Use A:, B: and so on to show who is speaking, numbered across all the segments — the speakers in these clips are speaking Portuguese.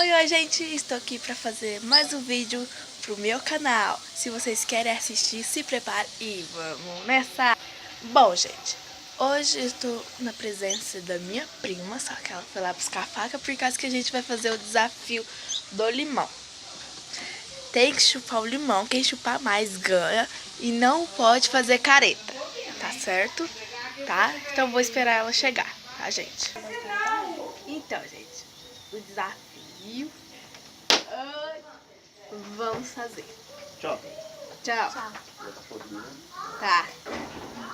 A: Oi, gente, estou aqui para fazer mais um vídeo pro meu canal. Se vocês querem assistir, se prepare e vamos nessa. Bom, gente, hoje eu estou na presença da minha prima, só que ela foi lá buscar a faca por causa que a gente vai fazer o desafio do limão. Tem que chupar o limão, quem chupar mais ganha e não pode fazer careta, tá certo? Tá? Então vou esperar ela chegar, tá, gente? Então, gente, o desafio... vamos fazer.
B: Tchau.
A: Tchau. Tá.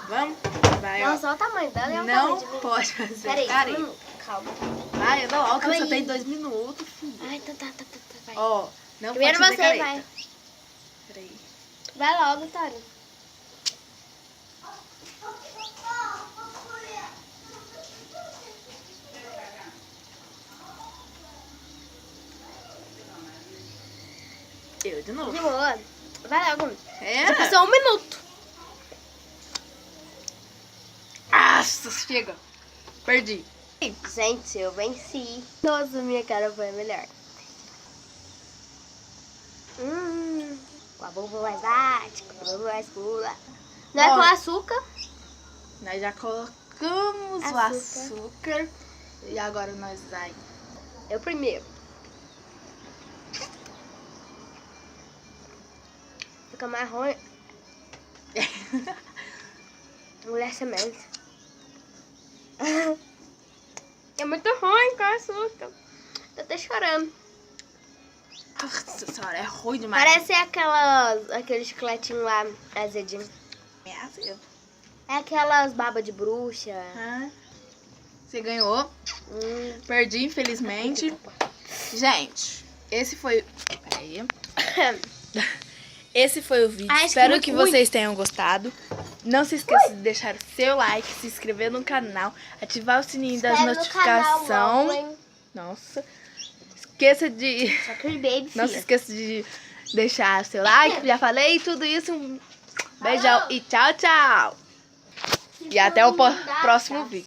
A: Vão? Vai, ó.
C: Nossa, olha o tamanho dela e olha o
A: Não
C: tamanho de mim.
A: pode fazer
C: Peraí,
A: careta.
C: calma.
A: Vai, eu dou logo, que
C: Calma
A: só
C: aí.
A: tem 2 minutos, filho.
C: Ai, tá, vai.
A: Ó, não
C: Primeiro
A: pode fazer
C: você,
A: careta.
C: vai.
A: Peraí.
C: Vai logo, Tório.
A: Eu de novo.
C: De boa. Vai logo.
A: É?
C: Já passou 1 minuto.
A: Nossa, chega. Perdi.
C: Gente, eu venci. Nossa, minha cara foi a melhor. Com a bomba mais bate, com a bomba mais pula. Não é
A: Bom.
C: com açúcar?
A: Nós já colocamos o açúcar. E agora nós vai.
C: Eu primeiro. Fica mais ruim. Mulher semente. É muito ruim com açúcar. Tô até chorando.
A: Nossa senhora, é ruim demais.
C: Parece aquele chicletinho lá azedinho.
A: É azedo.
C: É aquelas babas de bruxa.
A: Ah, você ganhou. Perdi, infelizmente. Gente, esse foi... Peraí. Esse foi o vídeo. Espero que vocês tenham gostado. Não se esqueça de deixar o seu like, se inscrever no canal, ativar o sininho das notificações. Nossa. Esqueça de... Não se esqueça de deixar seu like. Já falei tudo isso. Um beijão e tchau, tchau. E até o próximo vídeo.